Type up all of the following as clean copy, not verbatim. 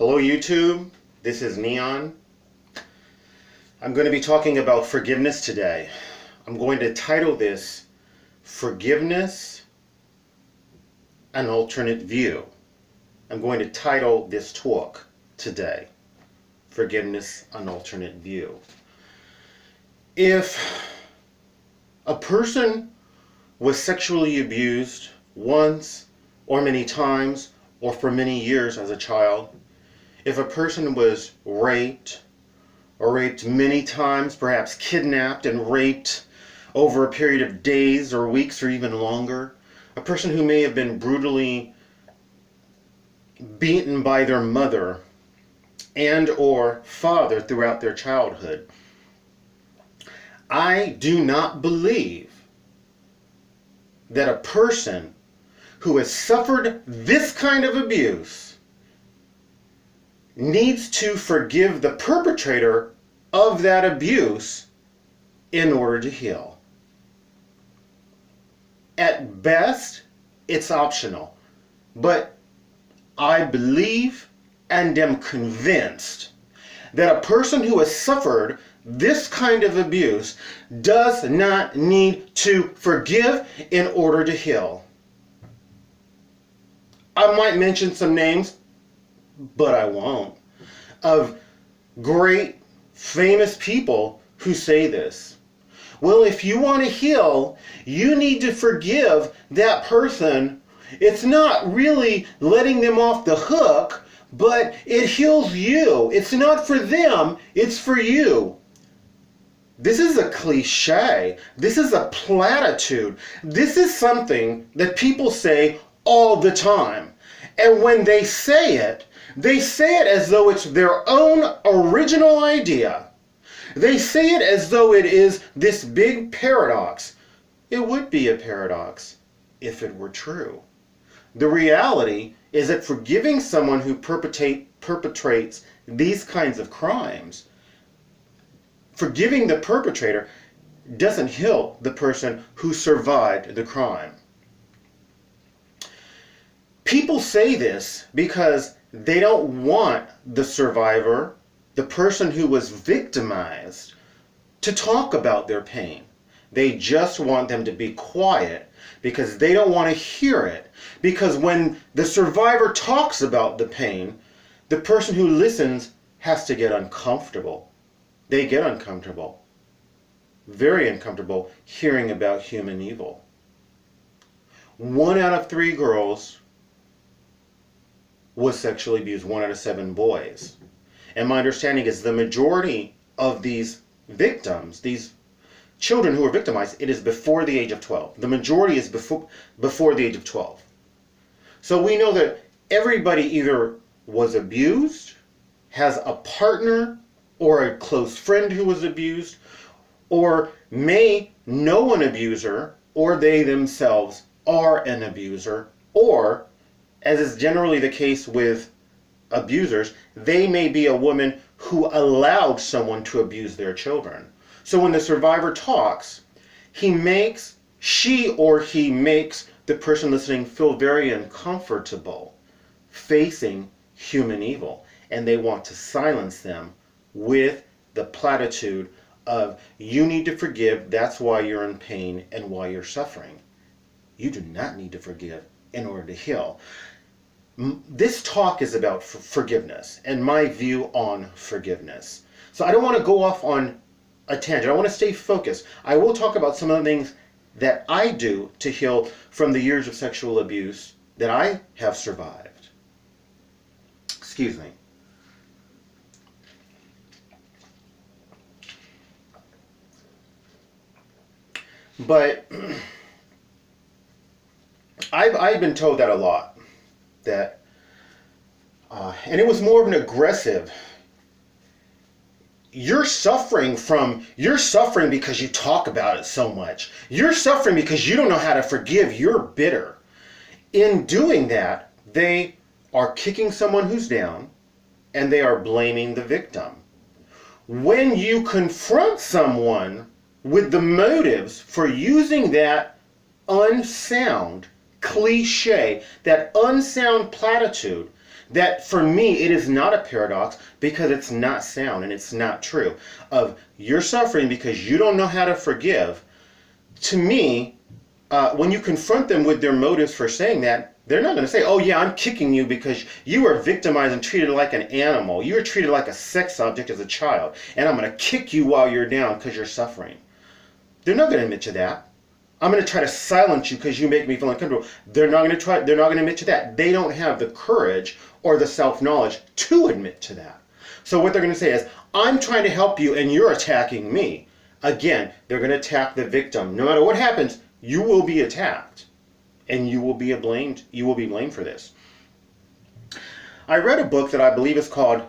Hello YouTube, this is Neon. I'm going to be talking about forgiveness today. I'm going to title this Forgiveness, an Alternate View. I'm going to title this talk today, Forgiveness, an Alternate View. If a person was sexually abused once or many times or for many years as a child, if a person was raped or raped many times, perhaps kidnapped and raped over a period of days or weeks or even longer, a person who may have been brutally beaten by their mother and or father throughout their childhood, I do not believe that a person who has suffered this kind of abuse needs to forgive the perpetrator of that abuse in order to heal. At best, it's optional, but I believe and am convinced that a person who has suffered this kind of abuse does not need to forgive in order to heal. I might mention some names, but I won't, of great famous people who say this. Well, if you want to heal, you need to forgive that person. It's not really letting them off the hook, but it heals you. It's not for them, it's for you. This is a cliche. This is a platitude. This is something that people say all the time. And when they say it as though it's their own original idea. They say it as though it is this big paradox. It would be a paradox if it were true. The reality is that forgiving someone who perpetrates these kinds of crimes, forgiving the perpetrator doesn't heal the person who survived the crime. People say this because they don't want the survivor, the person who was victimized, to talk about their pain. They just want them to be quiet because they don't want to hear it. Because when the survivor talks about the pain, the person who listens has to get uncomfortable. They get uncomfortable, very uncomfortable, hearing about human evil. 1 out of 3 girls was sexually abused, 1 out of 7 boys. And my understanding is the majority of these victims, these children who are victimized, it is before the age of 12. The majority is before the age of 12. So we know that everybody either was abused, has a partner or a close friend who was abused, or may know an abuser, or they themselves are an abuser, or, as is generally the case with abusers, they may be a woman who allowed someone to abuse their children. So when the survivor talks, she or he makes the person listening feel very uncomfortable facing human evil, and they want to silence them with the platitude of, you need to forgive, that's why you're in pain and why you're suffering. You do not need to forgive in order to heal. This talk is about forgiveness and my view on forgiveness. So I don't want to go off on a tangent. I want to stay focused. I will talk about some of the things that I do to heal from the years of sexual abuse that I have survived. Excuse me. But I've been told that a lot. That, and it was more of an aggressive, you're suffering because you talk about it so much. You're suffering because you don't know how to forgive. You're bitter. In doing that, they are kicking someone who's down and they are blaming the victim. When you confront someone with the motives for using that unsound cliche, that unsound platitude, that for me, it is not a paradox because it's not sound and it's not true. Of you're suffering because you don't know how to forgive. To me, when you confront them with their motives for saying that, they're not going to say, oh yeah, I'm kicking you because you were victimized and treated like an animal. You were treated like a sex object as a child. And I'm going to kick you while you're down because you're suffering. They're not going to admit to that. I'm going to try to silence you because you make me feel uncomfortable. They're not going to admit to that. They don't have the courage or the self-knowledge to admit to that. So what they're going to say is, I'm trying to help you and you're attacking me. Again, they're going to attack the victim. No matter what happens, you will be attacked. And you will be blamed. You will be blamed for this. I read a book that I believe is called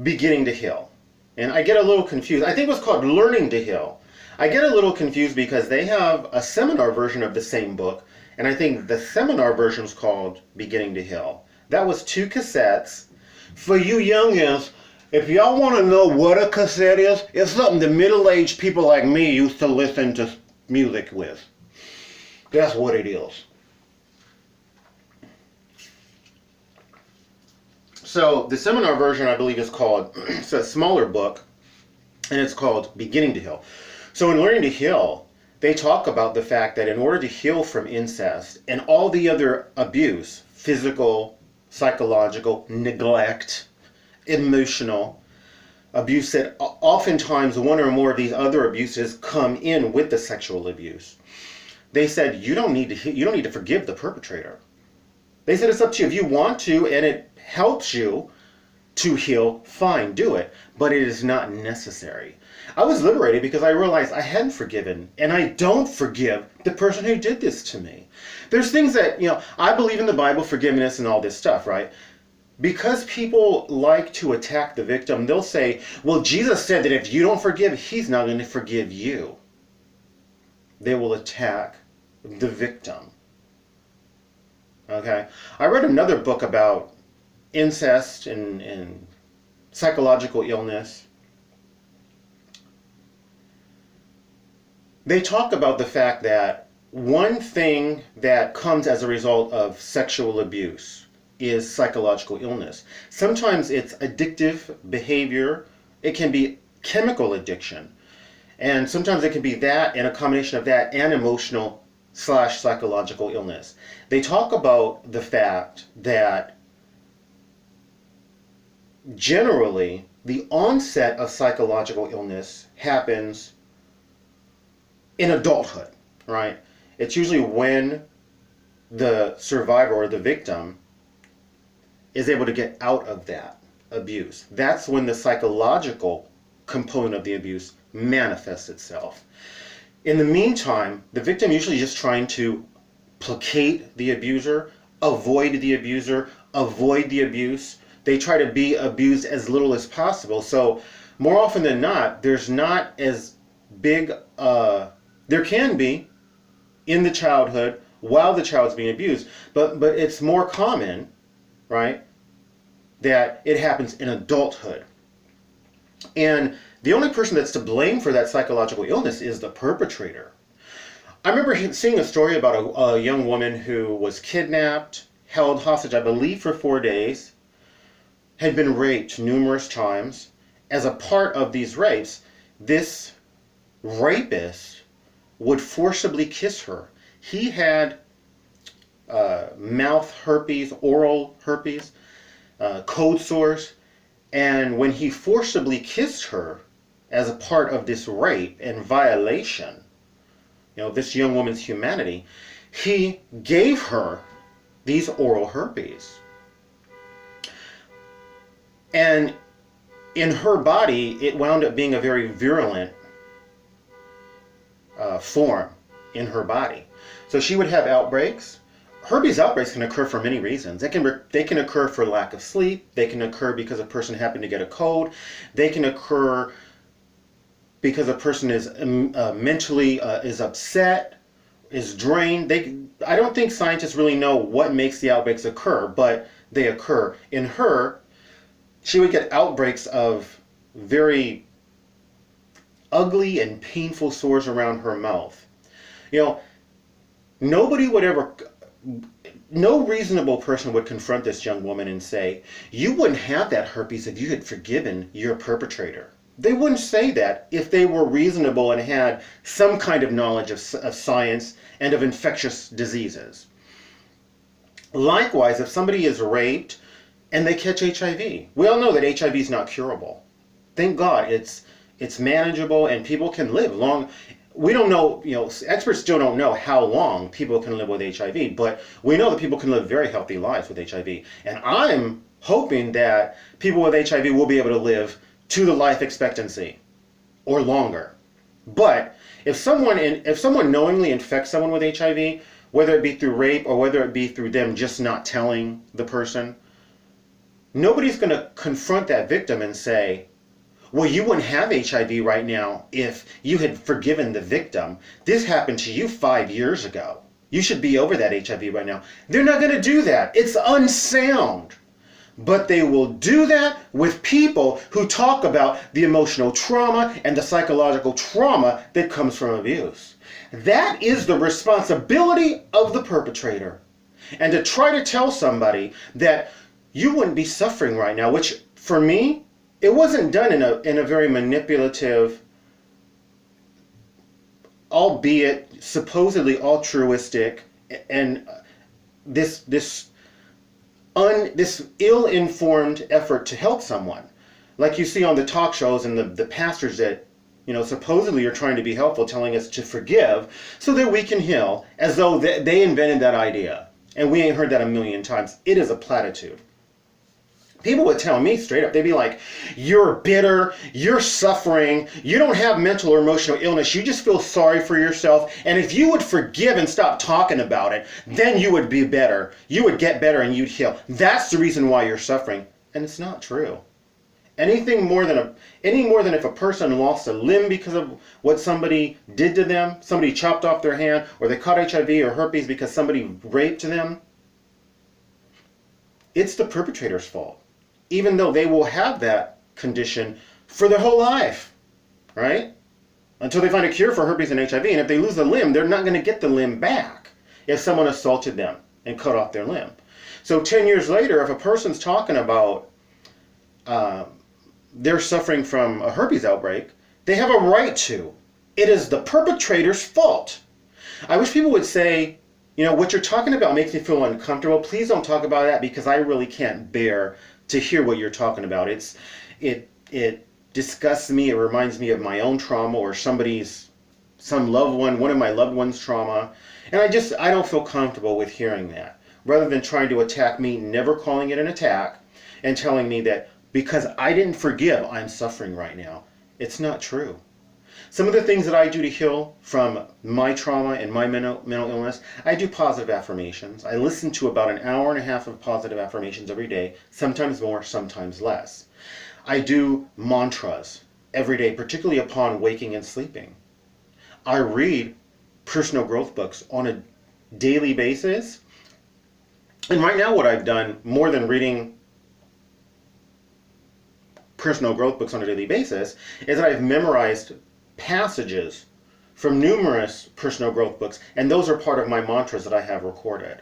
Beginning to Heal. And I get a little confused. I think it was called Learning to Heal. I get a little confused because they have a seminar version of the same book. And I think the seminar version is called Beginning to Heal. That was 2 cassettes. For you youngins, if y'all want to know what a cassette is, it's something the middle-aged people like me used to listen to music with. That's what it is. So the seminar version, I believe, is called, it's a smaller book, and it's called Beginning to Heal. So in Learning to Heal, they talk about the fact that in order to heal from incest and all the other abuse, physical, psychological, neglect, emotional abuse, that oftentimes one or more of these other abuses come in with the sexual abuse. They said you don't need to forgive the perpetrator. They said it's up to you. If you want to and it helps you to heal, fine, do it. But it is not necessary. I was liberated because I realized I hadn't forgiven, and I don't forgive the person who did this to me. There's things that, I believe in the Bible, forgiveness and all this stuff, right? Because people like to attack the victim, they'll say, well, Jesus said that if you don't forgive, he's not going to forgive you. They will attack the victim. Okay? I read another book about incest and psychological illness. They talk about the fact that one thing that comes as a result of sexual abuse is psychological illness. Sometimes it's addictive behavior. It can be chemical addiction. And sometimes it can be that and a combination of that and emotional / psychological illness. They talk about the fact that generally the onset of psychological illness happens in adulthood, right? It's usually when the survivor or the victim is able to get out of that abuse. That's when the psychological component of the abuse manifests itself. In the meantime, the victim usually just trying to placate the abuser, avoid the abuser, avoid the abuse. They try to be abused as little as possible. So more often than not, there's not as big, there can be in the childhood while the child's being abused, but it's more common, right, that it happens in adulthood. And the only person that's to blame for that psychological illness is the perpetrator. I remember seeing a story about a young woman who was kidnapped, held hostage, I believe, for 4 days, had been raped numerous times. As a part of these rapes, this rapist would forcibly kiss her. He had mouth herpes, oral herpes, cold sores, and when he forcibly kissed her as a part of this rape and violation, this young woman's humanity, he gave her these oral herpes. And in her body, it wound up being a very virulent form in her body. So she would have outbreaks. Herpes outbreaks can occur for many reasons. They can occur for lack of sleep. They can occur because a person happened to get a cold. They can occur because a person is mentally is upset, is drained. I don't think scientists really know what makes the outbreaks occur, but they occur. In her, she would get outbreaks of very ugly and painful sores around her mouth. Nobody would ever, no reasonable person would confront this young woman and say, you wouldn't have that herpes if you had forgiven your perpetrator. They wouldn't say that if they were reasonable and had some kind of knowledge of science and of infectious diseases. Likewise, if somebody is raped and they catch HIV, we all know that HIV is not curable. Thank God it's manageable and people can live long. We don't know, experts still don't know how long people can live with HIV, but we know that people can live very healthy lives with HIV. And I'm hoping that people with HIV will be able to live to the life expectancy or longer. But if someone knowingly infects someone with HIV, whether it be through rape or whether it be through them just not telling the person, nobody's going to confront that victim and say, well, you wouldn't have HIV right now if you had forgiven the victim. This happened to you 5 years ago. You should be over that HIV right now. They're not going to do that. It's unsound. But they will do that with people who talk about the emotional trauma and the psychological trauma that comes from abuse. That is the responsibility of the perpetrator. And to try to tell somebody that you wouldn't be suffering right now, which for me, it wasn't done in a very manipulative, albeit supposedly altruistic, and this ill-informed effort to help someone, like you see on the talk shows and the pastors that supposedly are trying to be helpful, telling us to forgive so that we can heal, as though they invented that idea, and we ain't heard that a million times. It is a platitude. People would tell me straight up, they'd be like, you're bitter, you're suffering, you don't have mental or emotional illness, you just feel sorry for yourself, and if you would forgive and stop talking about it, then you would be better. You would get better and you'd heal. That's the reason why you're suffering. And it's not true. Any more than if a person lost a limb because of what somebody did to them, somebody chopped off their hand, or they caught HIV or herpes because somebody raped them, it's the perpetrator's fault. Even though they will have that condition for their whole life, right? Until they find a cure for herpes and HIV. And if they lose a limb, they're not going to get the limb back if someone assaulted them and cut off their limb. So 10 years later, if a person's talking about they're suffering from a herpes outbreak, they have a right to. It is the perpetrator's fault. I wish people would say, what you're talking about makes me feel uncomfortable. Please don't talk about that because I really can't bear to hear what you're talking about. It disgusts me. It reminds me of my own trauma or some loved one, one of my loved ones' trauma. And I don't feel comfortable with hearing that. Rather than trying to attack me, never calling it an attack, and telling me that because I didn't forgive, I'm suffering right now. It's not true. Some of the things that I do to heal from my trauma and my mental illness, I do positive affirmations. I listen to about an hour and a half of positive affirmations every day, sometimes more, sometimes less. I do mantras every day, particularly upon waking and sleeping. I read personal growth books on a daily basis. And right now what I've done, more than reading personal growth books on a daily basis, is that I've memorized passages from numerous personal growth books, and those are part of my mantras that I have recorded.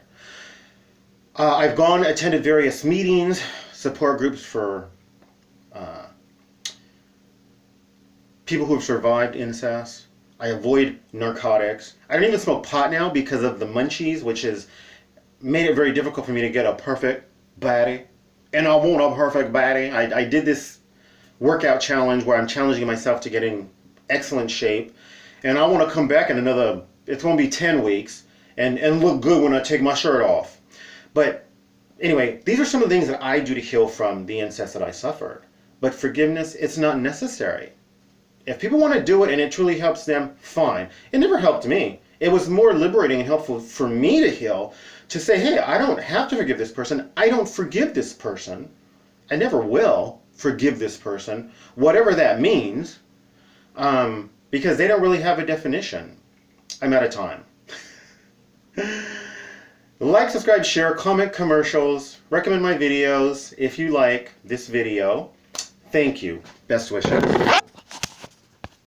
I've attended various meetings, support groups for people who have survived incest. I avoid narcotics. I don't even smoke pot now because of the munchies, which has made it very difficult for me to get a perfect body. And I want a perfect body. I did this workout challenge where I'm challenging myself to get in excellent shape, and I want to come back in it's going to be 10 weeks and look good when I take my shirt off. But anyway, these are some of the things that I do to heal from the incest that I suffered. But forgiveness, it's not necessary. If people want to do it and it truly helps them, fine. It never helped me. It was more liberating and helpful for me to heal, to say, hey, I don't have to forgive this person. I don't forgive this person. I never will forgive this person, whatever that means. Because they don't really have a definition. I'm out of time. Like, subscribe, share, comment commercials, recommend my videos if you like this video. Thank you. Best wishes.